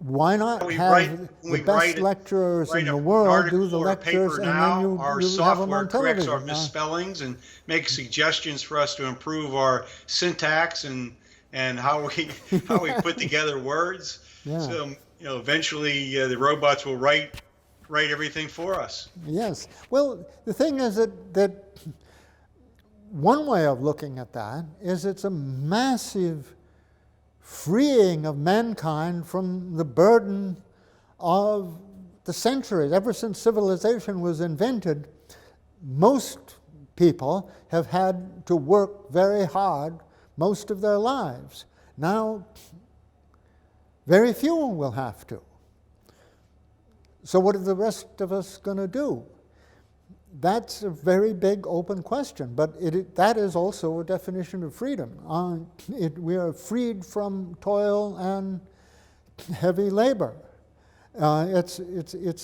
Why not have the best lecturers in the world do the lectures, and then you have them on television? Our software corrects our misspellings and makes suggestions for us to improve our syntax and how we put together words. Yeah. So eventually the robots will write everything for us. Yes. Well, the thing is that one way of looking at that is it's a massive freeing of mankind from the burden of the centuries. Ever since civilization was invented, most people have had to work very hard most of their lives. Now, very few will have to. So what are the rest of us going to do? That's a very big open question, but that is also a definition of freedom. We are freed from toil and heavy labor. It's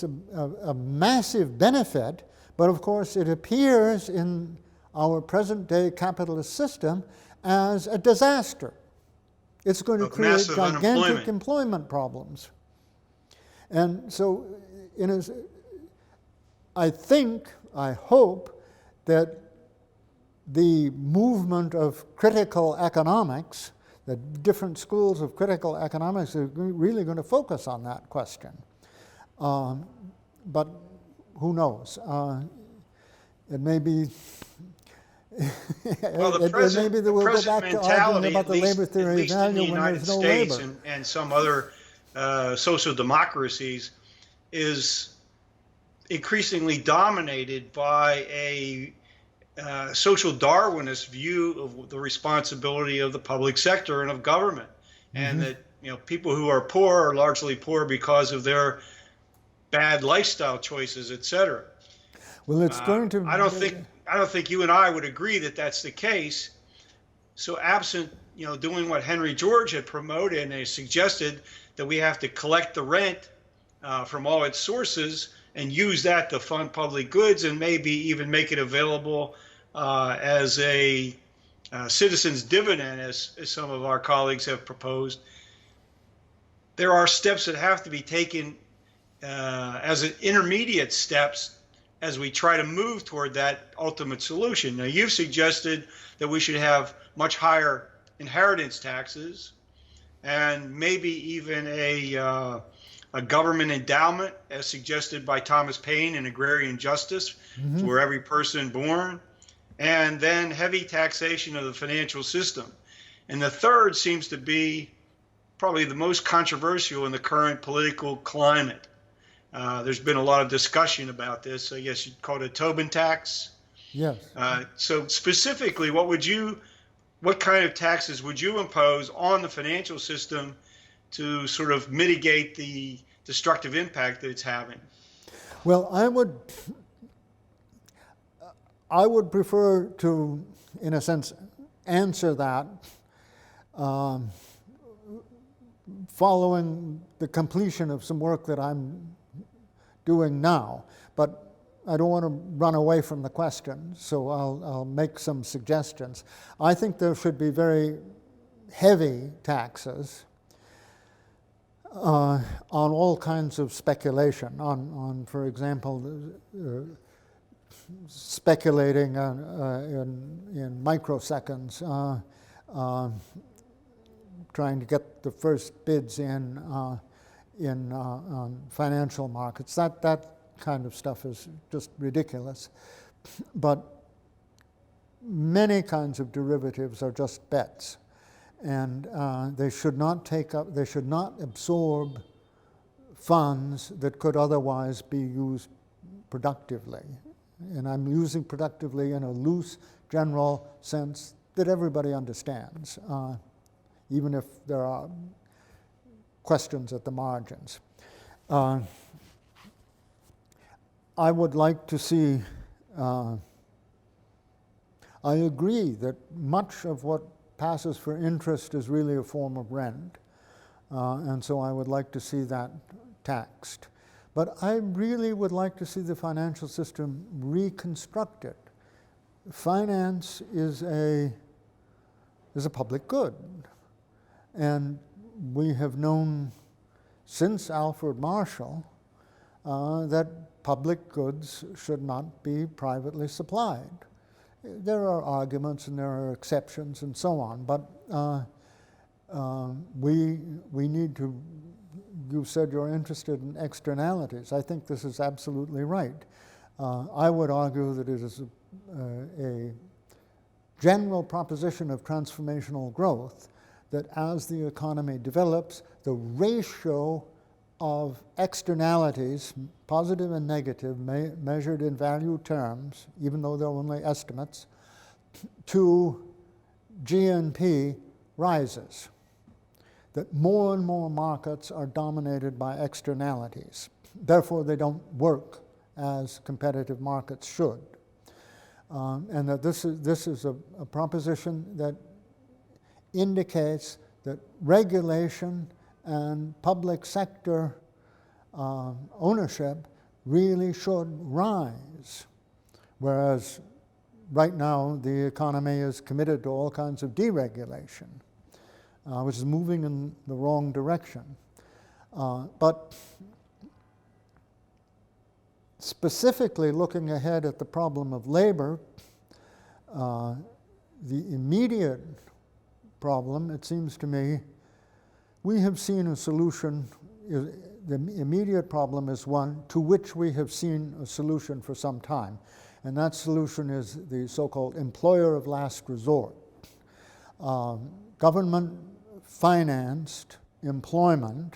a massive benefit, but of course it appears in our present-day capitalist system as a disaster. It's going to create gigantic employment problems. And so, I hope that the movement of critical economics, the different schools of critical economics, are really going to focus on that question. But who knows? It may be. Well, maybe they will go back to arguing about the labor theory of value when there's no labor. And some other social democracies is increasingly dominated by a social Darwinist view of the responsibility of the public sector and of government, and that people who are poor are largely poor because of their bad lifestyle choices, etc. Well, it's going to. I don't think you and I would agree that that's the case. So, absent doing what Henry George had promoted and has suggested, that we have to collect the rent from all its sources and use that to fund public goods, and maybe even make it available as a citizen's dividend, as some of our colleagues have proposed. There are steps that have to be taken as intermediate steps as we try to move toward that ultimate solution. Now, you've suggested that we should have much higher inheritance taxes, and maybe even a government endowment, as suggested by Thomas Paine in Agrarian Justice, for every person born, and then heavy taxation of the financial system. And the third seems to be probably the most controversial in the current political climate. There's been a lot of discussion about this. I guess you'd call it a Tobin tax. Yes. So specifically, what kind of taxes would you impose on the financial system to sort of mitigate the destructive impact that it's having? Well, I would prefer to, in a sense, answer that following the completion of some work that I'm doing now. But I don't want to run away from the question, so I'll make some suggestions. I think there should be very heavy taxes on all kinds of speculation, on for example, speculating in microseconds, trying to get the first bids in financial markets. That kind of stuff is just ridiculous. But many kinds of derivatives are just bets, and they should not absorb funds that could otherwise be used productively. And I'm using productively in a loose, general sense that everybody understands, even if there are questions at the margins. I would like to see I agree that much of what passes for interest is really a form of rent, and so I would like to see that taxed. But I really would like to see the financial system reconstructed. Finance is a public good, and we have known since Alfred Marshall that public goods should not be privately supplied. There are arguments and there are exceptions and so on, but we need to, you said you're interested in externalities. I think this is absolutely right. I would argue that it is a general proposition of transformational growth that as the economy develops, the ratio of externalities, positive and negative, measured in value terms, even though they're only estimates, to GNP rises. That more and more markets are dominated by externalities. Therefore, they don't work as competitive markets should. And that this is a proposition that indicates that regulation and public sector ownership really should rise, whereas right now the economy is committed to all kinds of deregulation, which is moving in the wrong direction. But specifically looking ahead at the problem of labor, the immediate problem, it seems to me, we have seen a solution. The immediate problem is one to which we have seen a solution for some time, and that solution is the so-called employer of last resort. Government-financed employment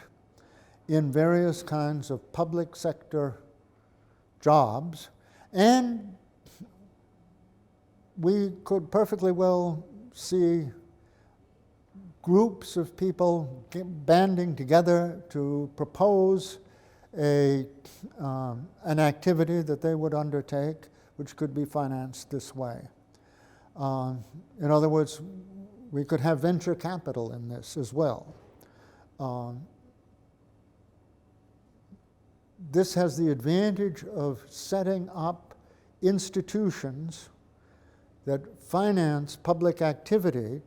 in various kinds of public sector jobs, and we could perfectly well see groups of people banding together to propose an activity that they would undertake which could be financed this way. In other words, we could have venture capital in this as well. This has the advantage of setting up institutions that finance public activity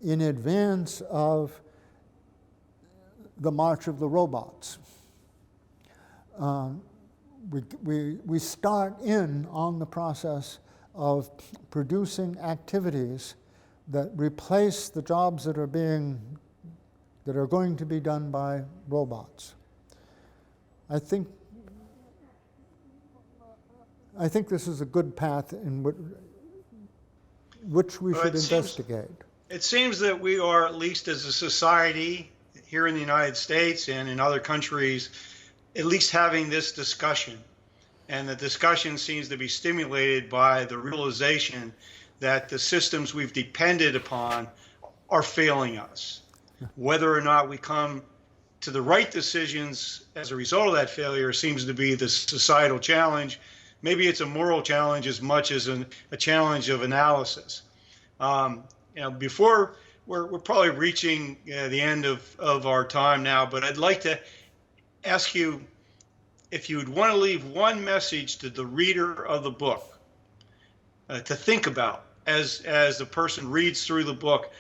in advance of the march of the robots. We start in on the process of producing activities that replace the jobs that are going to be done by robots. I think this is a good path in which we should investigate. It seems that we are, at least as a society here in the United States and in other countries, at least having this discussion. And the discussion seems to be stimulated by the realization that the systems we've depended upon are failing us. Whether or not we come to the right decisions as a result of that failure seems to be the societal challenge. Maybe it's a moral challenge as much as a challenge of analysis. Before we're probably reaching the end of our time now, but I'd like to ask you if you would want to leave one message to the reader of the book to think about as the person reads through the book.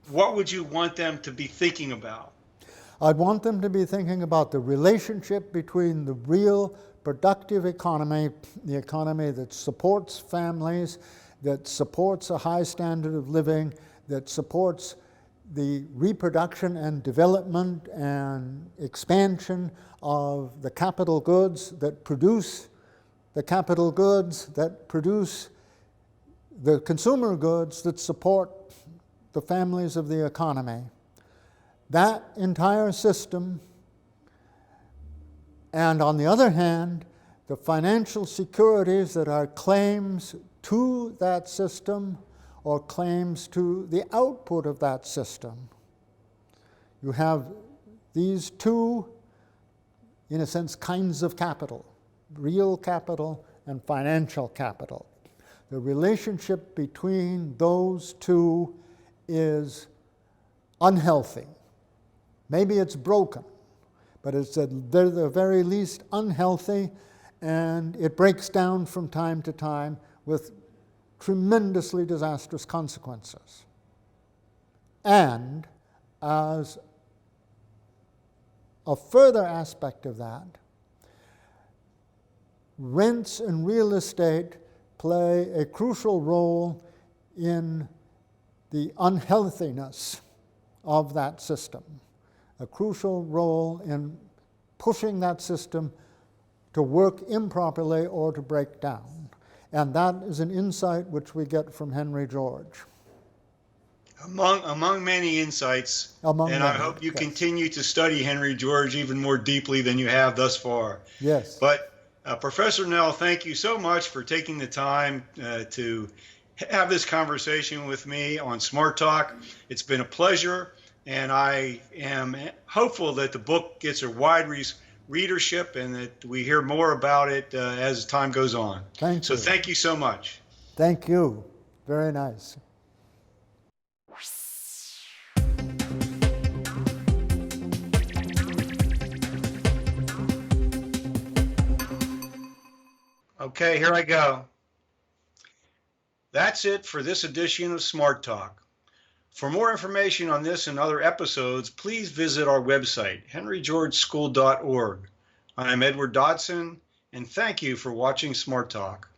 What would you want them to be thinking about? I'd want them to be thinking about the relationship between the real productive economy, the economy that supports families, that supports a high standard of living, that supports the reproduction and development and expansion of the capital goods that produce the capital goods, that produce the consumer goods that support the families of the economy. That entire system, and on the other hand, the financial securities that are claims to that system or claims to the output of that system. You have these two in a sense, kinds of capital, real capital and financial capital. The relationship between those two is unhealthy. Maybe it's broken, but it's at the very least unhealthy, and it breaks down from time to time with tremendously disastrous consequences. And as a further aspect of that, rents and real estate play a crucial role in the unhealthiness of that system, a crucial role in pushing that system to work improperly or to break down. And that is an insight which we get from Henry George. Among many insights, I hope you continue to study Henry George even more deeply than you have thus far. Yes. But Professor Nell, thank you so much for taking the time to have this conversation with me on Smart Talk. It's been a pleasure, and I am hopeful that the book gets a wide readership and that we hear more about it as time goes on. Thank you. So thank you so much. Thank you. Very nice. Okay, here I go. That's it for this edition of Smart Talk. For more information on this and other episodes, please visit our website, henrygeorgeschool.org. I'm Edward Dodson, and thank you for watching Smart Talk.